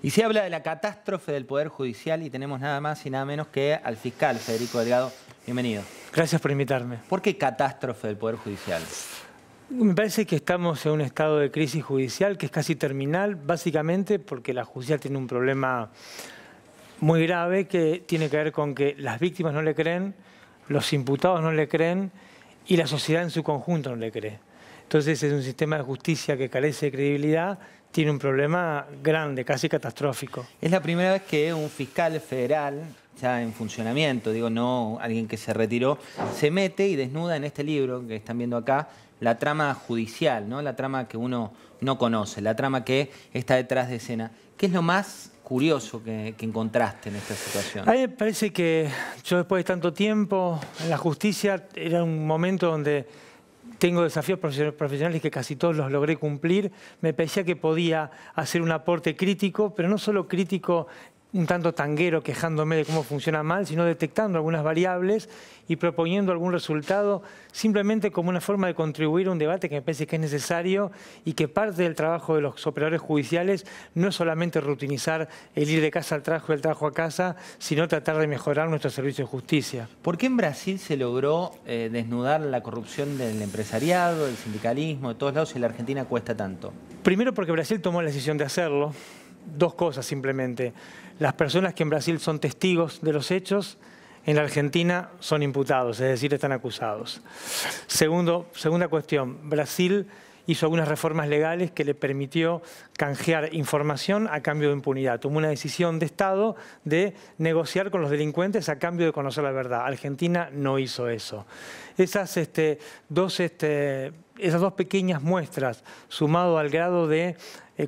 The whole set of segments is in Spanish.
Y se habla de la catástrofe del Poder Judicial y tenemos nada más y nada menos que al fiscal Federico Delgado. Bienvenido. Gracias por invitarme. ¿Por qué catástrofe del Poder Judicial? Me parece que estamos en un estado de crisis judicial que es casi terminal, básicamente porque la justicia tiene un problema muy grave que tiene que ver con que las víctimas no le creen, los imputados no le creen y la sociedad en su conjunto no le cree. Entonces es un sistema de justicia que carece de credibilidad, tiene un problema grande, casi catastrófico. Es la primera vez que un fiscal federal, ya en funcionamiento, digo, no alguien que se retiró, se mete y desnuda en este libro que están viendo acá la trama judicial, ¿no? La trama que uno no conoce, la trama que está detrás de escena. ¿Qué es lo más curioso que encontraste en esta situación? A mí me parece que yo después de tanto tiempo en la justicia era un momento donde tengo desafíos profesionales que casi todos los logré cumplir. Me parecía que podía hacer un aporte crítico, pero no solo crítico un tanto tanguero quejándome de cómo funciona mal, sino detectando algunas variables y proponiendo algún resultado simplemente como una forma de contribuir a un debate que me parece que es necesario y que parte del trabajo de los operadores judiciales no es solamente rutinizar el ir de casa al trabajo y del trabajo a casa, sino tratar de mejorar nuestro servicio de justicia. ¿Por qué en Brasil se logró desnudar la corrupción del empresariado, del sindicalismo, de todos lados, y en la Argentina cuesta tanto? Primero porque Brasil tomó la decisión de hacerlo. Dos cosas simplemente. Las personas que en Brasil son testigos de los hechos, en la Argentina son imputados, es decir, están acusados. Segunda cuestión, Brasil hizo algunas reformas legales que le permitió canjear información a cambio de impunidad. Tomó una decisión de Estado de negociar con los delincuentes a cambio de conocer la verdad. Argentina no hizo eso. Esas dos pequeñas muestras, sumado al grado de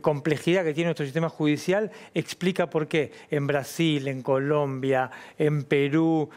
complejidad que tiene nuestro sistema judicial, explica por qué en Brasil, en Colombia, en Perú,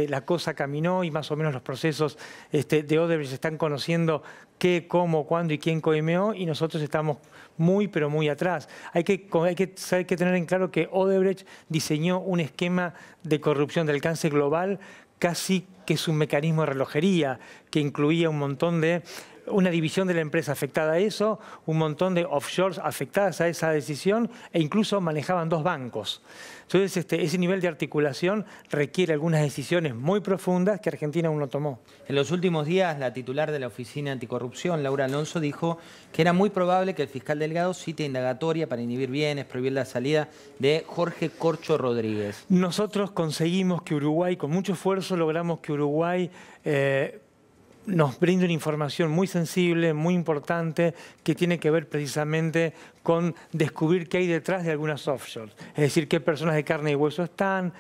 la cosa caminó y más o menos los procesos de Odebrecht están conociendo qué, cómo, cuándo y quién coimeó, y nosotros estamos muy, pero muy atrás. Hay que tener en claro que Odebrecht diseñó un esquema de corrupción de alcance global, casi que es un mecanismo de relojería, que incluía un montón de una división de la empresa afectada a eso, un montón de offshores afectadas a esa decisión e incluso manejaban dos bancos. Entonces, ese nivel de articulación requiere algunas decisiones muy profundas que Argentina aún no tomó. En los últimos días, la titular de la Oficina Anticorrupción, Laura Alonso, dijo que era muy probable que el fiscal Delgado cite indagatoria para inhibir bienes, prohibir la salida de Jorge Corcho Rodríguez. Nosotros conseguimos que Uruguay, con mucho esfuerzo, logramos que Uruguay nos brinda una información muy sensible, muy importante, que tiene que ver precisamente con descubrir qué hay detrás de algunas offshores. Es decir, qué personas de carne y hueso están,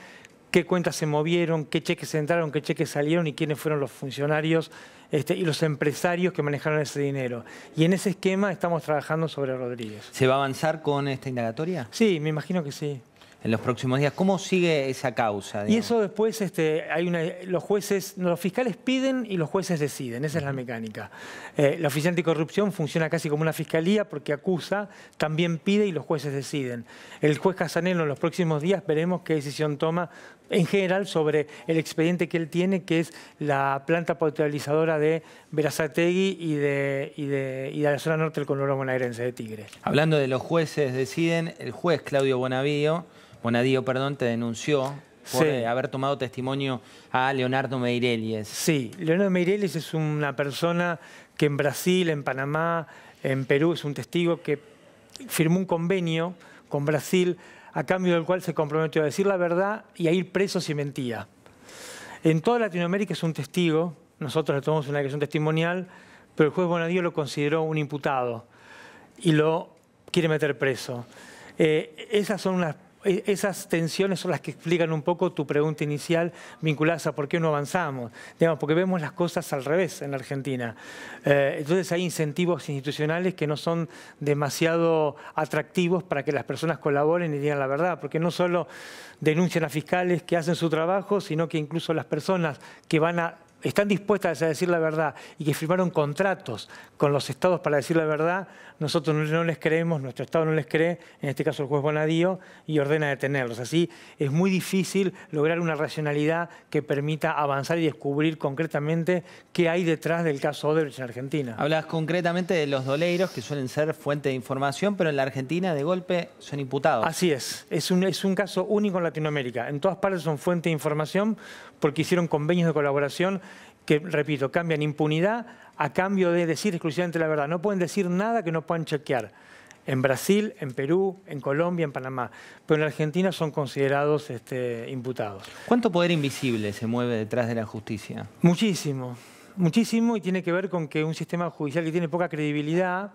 qué cuentas se movieron, qué cheques entraron, qué cheques salieron y quiénes fueron los funcionarios y los empresarios que manejaron ese dinero. Y en ese esquema estamos trabajando sobre Rodríguez. ¿Se va a avanzar con esta indagatoria? Sí, me imagino que sí. En los próximos días. ¿Cómo sigue esa causa? Digamos? Y eso después, los fiscales piden y los jueces deciden, esa es la mecánica. La Oficina Anticorrupción funciona casi como una fiscalía porque acusa, también pide y los jueces deciden. El juez Casanelo en los próximos días veremos qué decisión toma en general sobre el expediente que él tiene, que es la planta potabilizadora de Berazategui y de la zona norte del conurbano bonaerense de Tigre. Hablando de los jueces deciden, el juez Claudio Bonadío, te denunció por haber tomado testimonio a Leonardo Meirelles. Sí, Leonardo Meirelles es una persona que en Brasil, en Panamá, en Perú es un testigo que firmó un convenio con Brasil a cambio del cual se comprometió a decir la verdad y a ir preso si mentía. En toda Latinoamérica es un testigo, nosotros le tomamos una declaración testimonial, pero el juez Bonadío lo consideró un imputado y lo quiere meter preso. Esas tensiones son las que explican un poco tu pregunta inicial vinculadas a por qué no avanzamos. Digamos, porque vemos las cosas al revés en la Argentina. Entonces hay incentivos institucionales que no son demasiado atractivos para que las personas colaboren y digan la verdad, porque no solo denuncian a fiscales que hacen su trabajo, sino que incluso las personas que van a están dispuestas a decir la verdad y que firmaron contratos con los estados para decir la verdad, nosotros no les creemos, nuestro estado no les cree, en este caso el juez Bonadío, y ordena detenerlos. Así es muy difícil lograr una racionalidad que permita avanzar y descubrir concretamente qué hay detrás del caso Odebrecht en Argentina. Hablas concretamente de los doleiros, que suelen ser fuente de información, pero en la Argentina de golpe son imputados. Así es un caso único en Latinoamérica. En todas partes son fuente de información porque hicieron convenios de colaboración que, repito, cambian impunidad a cambio de decir exclusivamente la verdad. No pueden decir nada que no puedan chequear. En Brasil, en Perú, en Colombia, en Panamá. Pero en Argentina son considerados imputados. ¿Cuánto poder invisible se mueve detrás de la justicia? Muchísimo. Muchísimo, y tiene que ver con que un sistema judicial que tiene poca credibilidad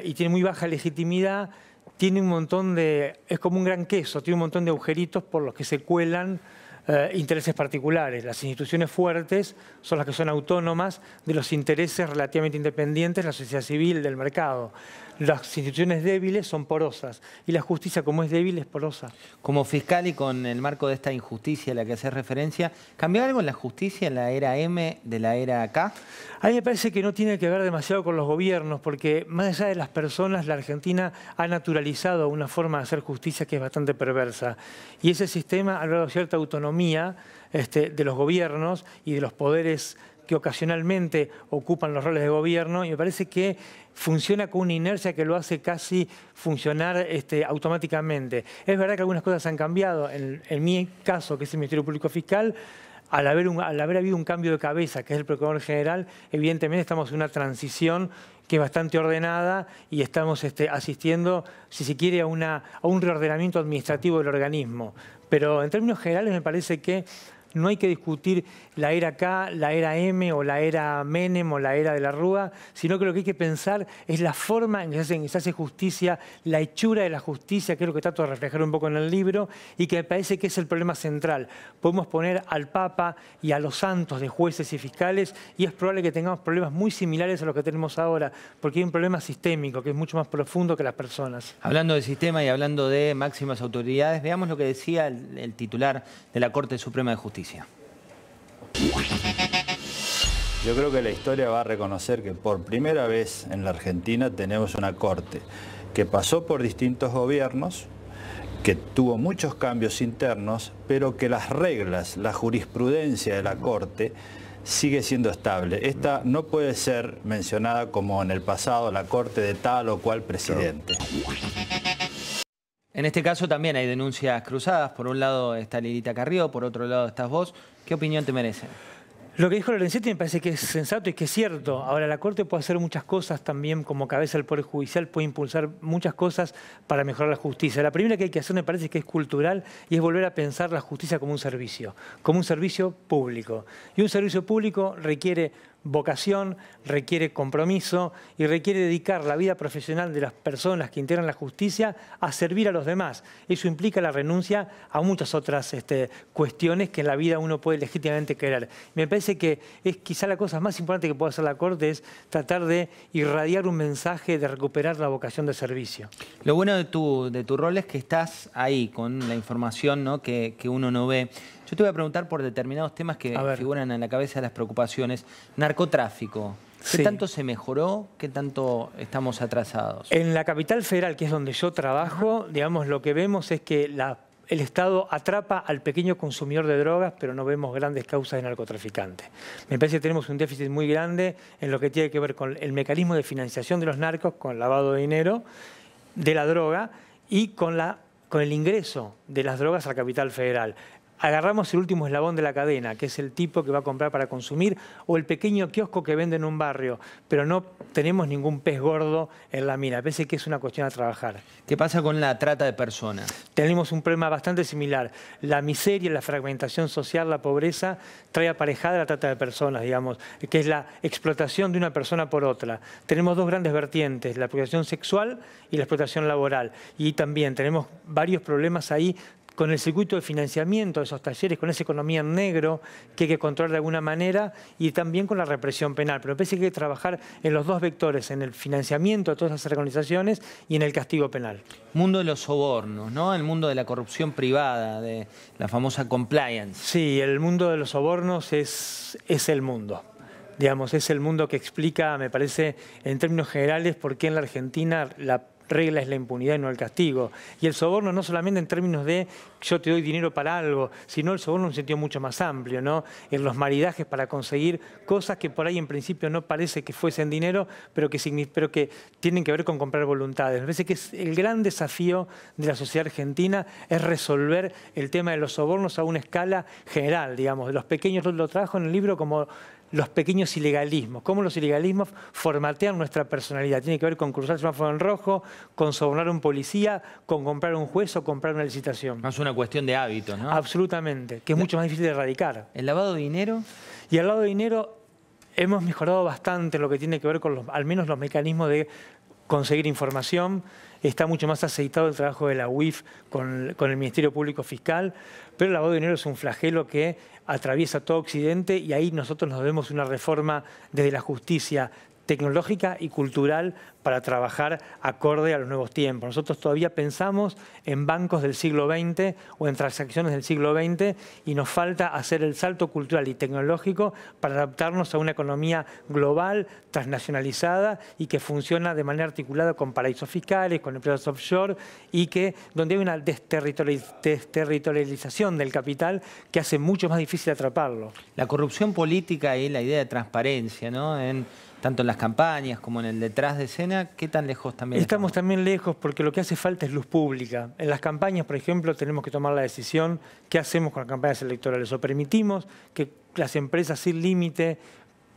y tiene muy baja legitimidad, tiene un montón de... es como un gran queso, tiene un montón de agujeritos por los que se cuelan intereses particulares. Las instituciones fuertes son las que son autónomas de los intereses relativamente independientes de la sociedad civil, del mercado. Las instituciones débiles son porosas y la justicia, como es débil, es porosa. Como fiscal y con el marco de esta injusticia a la que haces referencia, ¿cambió algo en la justicia en la era M de la era K? A mí me parece que no tiene que ver demasiado con los gobiernos, porque más allá de las personas, la Argentina ha naturalizado una forma de hacer justicia que es bastante perversa. Y ese sistema ha logrado cierta autonomía de los gobiernos y de los poderes que ocasionalmente ocupan los roles de gobierno, y me parece que funciona con una inercia que lo hace casi funcionar automáticamente. Es verdad que algunas cosas han cambiado. En mi caso, que es el Ministerio Público Fiscal, al haber habido un cambio de cabeza, que es el Procurador General, evidentemente estamos en una transición que es bastante ordenada y estamos asistiendo, si se quiere, a un reordenamiento administrativo del organismo. Pero en términos generales me parece que no hay que discutir la era K, la era M o la era Menem o la era de la Rúa, sino que lo que hay que pensar es la forma en que se hace justicia, la hechura de la justicia, que es lo que trato de reflejar un poco en el libro, y que me parece que es el problema central. Podemos poner al Papa y a los santos de jueces y fiscales y es probable que tengamos problemas muy similares a los que tenemos ahora, porque hay un problema sistémico que es mucho más profundo que las personas. Hablando de sistema y hablando de máximas autoridades, veamos lo que decía el titular de la Corte Suprema de Justicia. Yo creo que la historia va a reconocer que por primera vez en la Argentina tenemos una Corte que pasó por distintos gobiernos, que tuvo muchos cambios internos, pero que las reglas, la jurisprudencia de la Corte sigue siendo estable. Esta no puede ser mencionada como en el pasado la Corte de tal o cual presidente. En este caso también hay denuncias cruzadas. Por un lado está Lilita Carrió, por otro lado estás vos. ¿Qué opinión te merece? Lo que dijo Lorenzetti me parece que es sensato y que es cierto. Ahora, la Corte puede hacer muchas cosas también como cabeza del Poder Judicial, puede impulsar muchas cosas para mejorar la justicia. La primera que hay que hacer me parece que es cultural y es volver a pensar la justicia como un servicio público. Y un servicio público requiere vocación, requiere compromiso y requiere dedicar la vida profesional de las personas que integran la justicia a servir a los demás. Eso implica la renuncia a muchas otras cuestiones que en la vida uno puede legítimamente querer. Me parece que es quizá la cosa más importante que puede hacer la Corte es tratar de irradiar un mensaje de recuperar la vocación de servicio. Lo bueno de tu rol es que estás ahí con la información, ¿no? que uno no ve. Yo te voy a preguntar por determinados temas que figuran en la cabeza de las preocupaciones. Narcotráfico. ¿Qué tanto se mejoró? ¿Qué tanto estamos atrasados? En la capital federal, que es donde yo trabajo, digamos, lo que vemos es que el Estado atrapa al pequeño consumidor de drogas, pero no vemos grandes causas de narcotraficantes. Me parece que tenemos un déficit muy grande en lo que tiene que ver con el mecanismo de financiación de los narcos, con el lavado de dinero, de la droga y con el ingreso de las drogas a la capital federal. Agarramos el último eslabón de la cadena, que es el tipo que va a comprar para consumir, o el pequeño kiosco que vende en un barrio, pero no tenemos ningún pez gordo en la mina. Parece que es una cuestión a trabajar. ¿Qué pasa con la trata de personas? Tenemos un problema bastante similar. La miseria, la fragmentación social, la pobreza, trae aparejada la trata de personas, digamos, que es la explotación de una persona por otra. Tenemos dos grandes vertientes, la explotación sexual y la explotación laboral. Y también tenemos varios problemas ahí con el circuito de financiamiento de esos talleres, con esa economía en negro que hay que controlar de alguna manera y también con la represión penal. Pero me parece que hay que trabajar en los dos vectores, en el financiamiento de todas esas organizaciones y en el castigo penal. Mundo de los sobornos, ¿no? El mundo de la corrupción privada, de la famosa compliance. Sí, el mundo de los sobornos es el mundo. Digamos, es el mundo que explica, me parece, en términos generales, por qué en la Argentina la regla es la impunidad y no el castigo. Y el soborno no solamente en términos de yo te doy dinero para algo, sino el soborno en un sentido mucho más amplio, ¿no? En los maridajes para conseguir cosas que por ahí en principio no parece que fuesen dinero, pero que tienen que ver con comprar voluntades. Me parece que es el gran desafío de la sociedad argentina es resolver el tema de los sobornos a una escala general, digamos. Los pequeños, lo trabajo en el libro como los pequeños ilegalismos, cómo los ilegalismos formatean nuestra personalidad. Tiene que ver con cruzar el semáforo en rojo, con sobornar a un policía, con comprar a un juez o comprar una licitación. Es una cuestión de hábitos, ¿no? Absolutamente, que es mucho más difícil de erradicar. ¿El lavado de dinero? Y al lado de dinero hemos mejorado bastante lo que tiene que ver con al menos los mecanismos de conseguir información. Está mucho más aceitado el trabajo de la UIF con el Ministerio Público Fiscal, pero el lavado de dinero es un flagelo que atraviesa todo Occidente y ahí nosotros nos debemos una reforma desde la justicia tecnológica y cultural para trabajar acorde a los nuevos tiempos. Nosotros todavía pensamos en bancos del siglo XX o en transacciones del siglo XX y nos falta hacer el salto cultural y tecnológico para adaptarnos a una economía global, transnacionalizada y que funciona de manera articulada con paraísos fiscales, con empresas offshore y donde hay una desterritorialización del capital que hace mucho más difícil atraparlo. La corrupción política y la idea de transparencia, ¿no? Tanto en las campañas como en el detrás de escena, ¿qué tan lejos también estamos? También lejos porque lo que hace falta es luz pública. En las campañas, por ejemplo, tenemos que tomar la decisión qué hacemos con las campañas electorales. O permitimos que las empresas sin límite,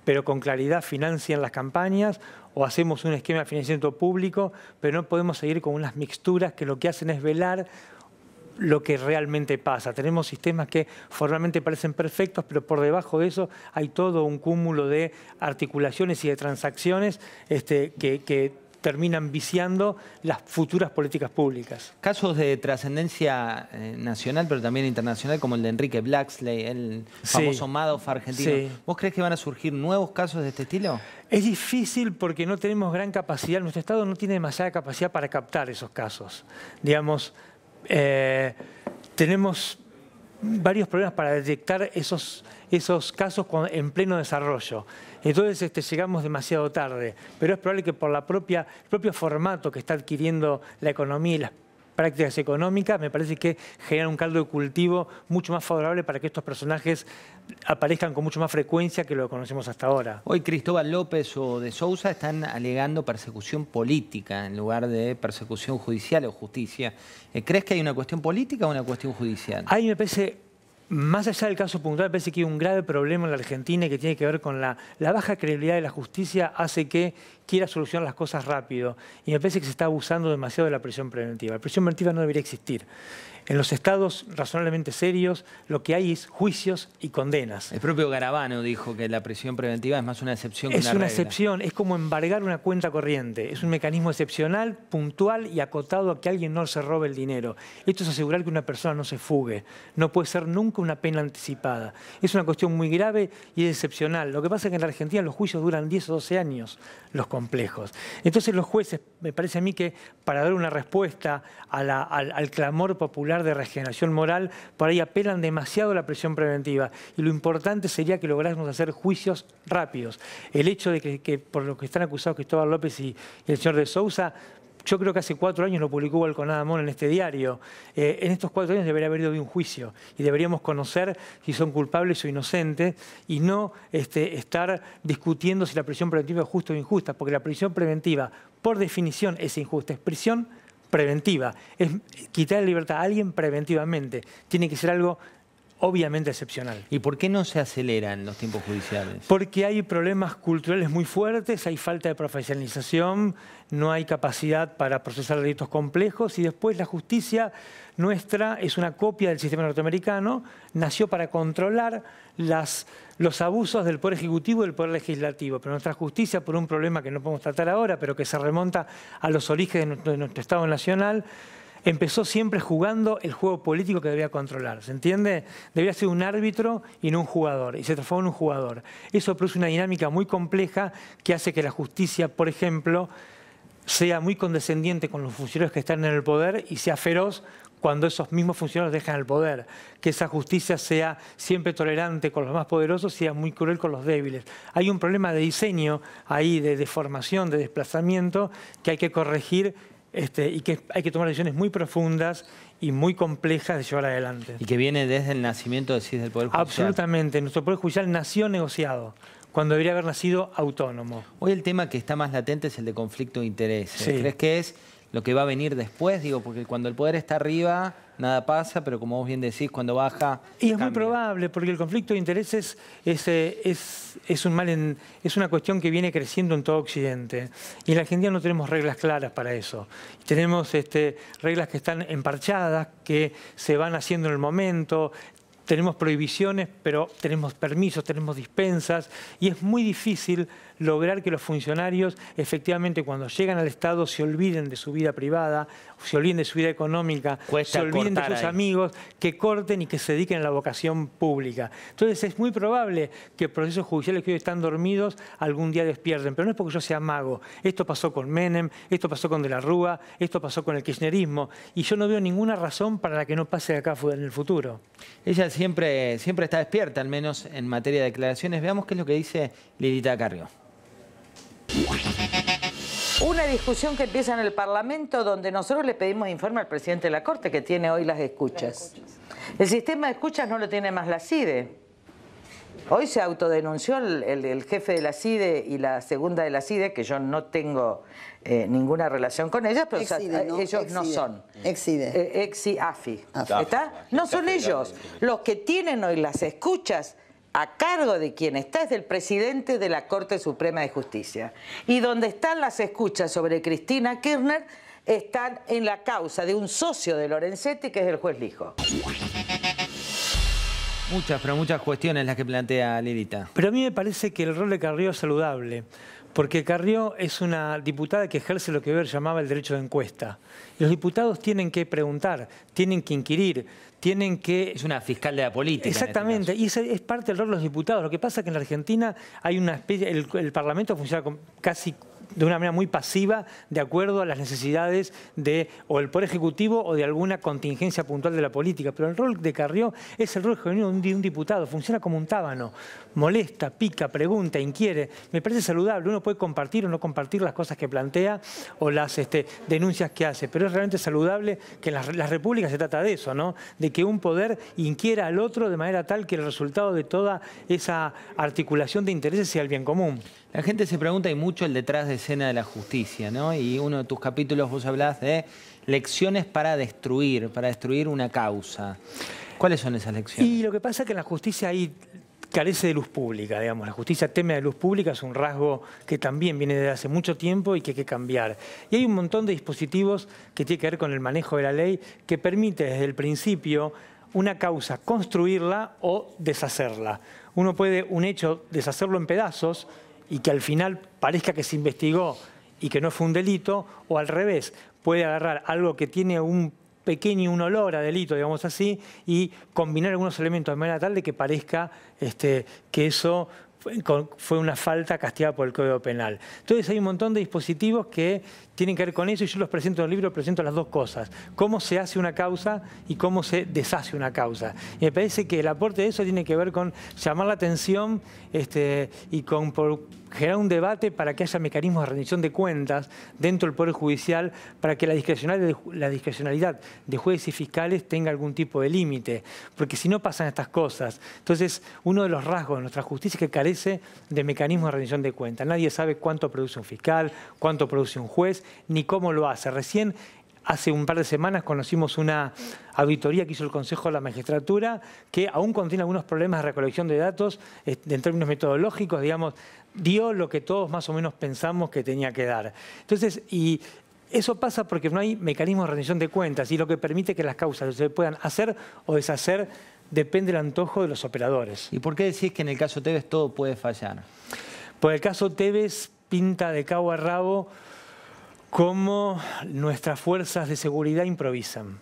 pero con claridad, financien las campañas, o hacemos un esquema de financiamiento público, pero no podemos seguir con unas mixturas que lo que hacen es velar lo que realmente pasa. Tenemos sistemas que formalmente parecen perfectos, pero por debajo de eso hay todo un cúmulo de articulaciones y de transacciones que terminan viciando las futuras políticas públicas. Casos de trascendencia nacional, pero también internacional, como el de Enrique Blaxley, el famoso Madoff argentino. Sí. ¿Vos crees que van a surgir nuevos casos de este estilo? Es difícil porque no tenemos gran capacidad. Nuestro Estado no tiene demasiada capacidad para captar esos casos. Digamos, tenemos varios problemas para detectar esos casos en pleno desarrollo. Entonces llegamos demasiado tarde, pero es probable que por el propio formato que está adquiriendo la economía y las prácticas económicas, me parece que generan un caldo de cultivo mucho más favorable para que estos personajes aparezcan con mucho más frecuencia que lo conocemos hasta ahora. Hoy Cristóbal López o de Sousa están alegando persecución política en lugar de persecución judicial o justicia. ¿Crees que hay una cuestión política o una cuestión judicial? Ahí me parece, más allá del caso puntual, me parece que hay un grave problema en la Argentina que tiene que ver con la baja credibilidad de la justicia hace que quiera solucionar las cosas rápido. Y me parece que se está abusando demasiado de la prisión preventiva. La prisión preventiva no debería existir. En los estados razonablemente serios lo que hay es juicios y condenas. El propio Garabano dijo que la prisión preventiva es más una excepción que una regla. Es una excepción, es como embargar una cuenta corriente. Es un mecanismo excepcional, puntual y acotado a que alguien no se robe el dinero. Esto es asegurar que una persona no se fugue. No puede ser nunca una pena anticipada. Es una cuestión muy grave y es excepcional. Lo que pasa es que en la Argentina los juicios duran 10 o 12 años, los complejos. Entonces los jueces, me parece a mí que para dar una respuesta al clamor popular de regeneración moral, por ahí apelan demasiado a la prisión preventiva. Y lo importante sería que lográsemos hacer juicios rápidos. El hecho de que por lo que están acusados Cristóbal López y el señor de Sousa, yo creo que hace 4 años lo publicó Balconada Mon en este diario. En estos 4 años debería haber habido un juicio y deberíamos conocer si son culpables o inocentes y no estar discutiendo si la prisión preventiva es justa o injusta, porque la prisión preventiva, por definición, es injusta. Es prisión preventiva, es quitar la libertad a alguien preventivamente. Tiene que ser algo obviamente excepcional. ¿Y por qué no se aceleran los tiempos judiciales? Porque hay problemas culturales muy fuertes, hay falta de profesionalización, no hay capacidad para procesar delitos complejos y después la justicia nuestra es una copia del sistema norteamericano, nació para controlar los abusos del Poder Ejecutivo y del Poder Legislativo. Pero nuestra justicia, por un problema que no podemos tratar ahora, pero que se remonta a los orígenes de nuestro Estado nacional, empezó siempre jugando el juego político que debía controlar, ¿se entiende? Debería ser un árbitro y no un jugador, y se transformó en un jugador. Eso produce una dinámica muy compleja que hace que la justicia, por ejemplo, sea muy condescendiente con los funcionarios que están en el poder y sea feroz cuando esos mismos funcionarios dejan el poder. Que esa justicia sea siempre tolerante con los más poderosos y sea muy cruel con los débiles. Hay un problema de diseño ahí, de deformación, de desplazamiento, que hay que corregir y que hay que tomar decisiones muy profundas y muy complejas de llevar adelante. Y que viene desde el nacimiento del Poder Judicial. Absolutamente. Nuestro Poder Judicial nació negociado, cuando debería haber nacido autónomo. Hoy el tema que está más latente es el de conflicto de intereses. Sí. ¿Crees que es lo que va a venir después? Digo, porque cuando el poder está arriba, nada pasa, pero como vos bien decís, cuando baja, Y es cambia. muy probable, porque el conflicto de intereses es una cuestión que viene creciendo en todo Occidente. Y en la Argentina no tenemos reglas claras para eso. Tenemos reglas que están emparchadas, que se van haciendo en el momento. Tenemos prohibiciones, pero tenemos permisos, tenemos dispensas, y es muy difícil lograr que los funcionarios efectivamente cuando llegan al Estado se olviden de su vida privada, se olviden de su vida económica, Cuesta se olviden de cortar sus ahí. amigos, que corten y que se dediquen a la vocación pública. Entonces es muy probable que procesos judiciales que hoy están dormidos algún día despierten, pero no es porque yo sea mago. Esto pasó con Menem, esto pasó con De la Rúa, esto pasó con el kirchnerismo, y yo no veo ninguna razón para la que no pase acá en el futuro. Ella siempre está despierta, al menos en materia de declaraciones. Veamos qué es lo que dice Lilita Carrió. Una discusión que empieza en el Parlamento donde nosotros le pedimos informe al presidente de la Corte que tiene hoy las escuchas. El sistema de escuchas no lo tiene más la CIDE. Hoy se autodenunció el jefe de la CIDE y la segunda de la CIDE, que yo no tengo ninguna relación con ellas, pero Ex-CIDE, ¿no? ellos Ex-CIDE. no son. Ex-CIDE. Ex-AFI. ¿Está? No son ellos. Los que tienen hoy las escuchas a cargo de quien está es del presidente de la Corte Suprema de Justicia. Y donde están las escuchas sobre Cristina Kirchner están en la causa de un socio de Lorenzetti, que es el juez Lijo. Muchas cuestiones las que plantea Lilita. Pero a mí me parece que el rol de Carrió es saludable, porque Carrió es una diputada que ejerce lo que Weber llamaba el derecho de encuesta. Y los diputados tienen que preguntar, tienen que inquirir, tienen que... Es una fiscal de la política. Exactamente, y ese es parte del rol de los diputados. Lo que pasa es que en la Argentina hay una especie... El Parlamento funciona casi de una manera muy pasiva, de acuerdo a las necesidades de o el Poder Ejecutivo o de alguna contingencia puntual de la política. Pero el rol de Carrió es el rol genuino de un diputado. Funciona como un tábano. Molesta, pica, pregunta, inquiere. Me parece saludable. Uno puede compartir o no compartir las cosas que plantea o las denuncias que hace. Pero es realmente saludable que en las repúblicas se trata de eso, ¿no? De que un poder inquiera al otro de manera tal que el resultado de toda esa articulación de intereses sea el bien común. La gente se pregunta, y mucho el detrás de escena de la justicia, ¿no? Y uno de tus capítulos vos hablás de lecciones para destruir una causa. ¿Cuáles son esas lecciones? Y lo que pasa es que en la justicia ahí carece de luz pública, digamos. La justicia teme de luz pública, es un rasgo que también viene desde hace mucho tiempo y que hay que cambiar. Y hay un montón de dispositivos que tienen que ver con el manejo de la ley que permite desde el principio una causa construirla o deshacerla. Uno puede un hecho deshacerlo en pedazos y que al final parezca que se investigó y que no fue un delito, o al revés, puede agarrar algo que tiene un olor a delito, digamos así, y combinar algunos elementos de manera tal de que parezca que eso fue una falta castigada por el Código Penal. Entonces hay un montón de dispositivos que tienen que ver con eso, y yo los presento en el libro, presento las dos cosas: cómo se hace una causa y cómo se deshace una causa. Y me parece que el aporte de eso tiene que ver con llamar la atención y con generar un debate para que haya mecanismos de rendición de cuentas dentro del Poder Judicial, para que la discrecionalidad de jueces y fiscales tenga algún tipo de límite, porque si no pasan estas cosas. Entonces, uno de los rasgos de nuestra justicia es que carece de mecanismos de rendición de cuentas. Nadie sabe cuánto produce un fiscal, cuánto produce un juez, ni cómo lo hace. Recién, hace un par de semanas, conocimos una auditoría que hizo el Consejo de la Magistratura que aún contiene algunos problemas de recolección de datos en términos metodológicos, digamos, dio lo que todos más o menos pensamos que tenía que dar. Entonces, y eso pasa porque no hay mecanismos de rendición de cuentas, y lo que permite que las causas se puedan hacer o deshacer depende del antojo de los operadores. ¿Y por qué decís que en el caso Tevez todo puede fallar? Por el caso Tevez pinta de cabo a rabo cómo nuestras fuerzas de seguridad improvisan.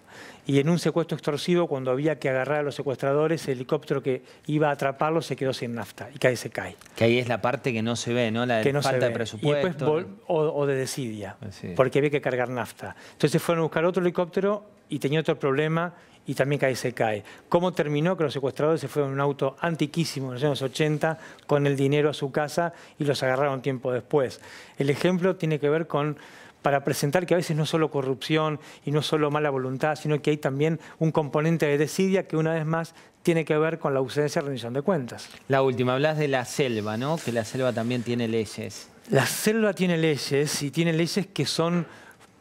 Y en un secuestro extorsivo, cuando había que agarrar a los secuestradores, el helicóptero que iba a atraparlos se quedó sin nafta y se cae. Que ahí es la parte que no se ve, ¿no? La de Que no falta se de ve. presupuesto. Y después o de desidia, Sí. porque había que cargar nafta. Entonces fueron a buscar otro helicóptero y tenía otro problema y también se cae. ¿Cómo terminó? Que los secuestradores se fueron en un auto antiquísimo en los años 80 con el dinero a su casa y los agarraron tiempo después. El ejemplo tiene que ver con, para presentar que a veces no es solo corrupción y no es solo mala voluntad, sino que hay también un componente de desidia que una vez más tiene que ver con la ausencia de rendición de cuentas. La última, hablas de la selva, ¿no? Que la selva también tiene leyes. La selva tiene leyes y tiene leyes que son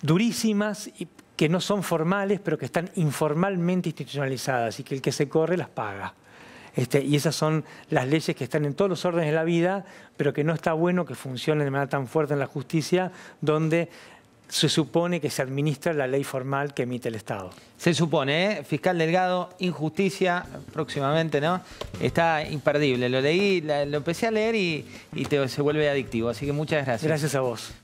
durísimas y que no son formales, pero que están informalmente institucionalizadas y que el que se corre las paga. Y esas son las leyes que están en todos los órdenes de la vida, pero que no está bueno que funcionen de manera tan fuerte en la justicia, donde se supone que se administra la ley formal que emite el Estado. Se supone, ¿eh? Fiscal Delgado, Injusticia, próximamente, ¿no? Está imperdible. Lo leí, lo empecé a leer y se vuelve adictivo. Así que muchas gracias. Gracias a vos.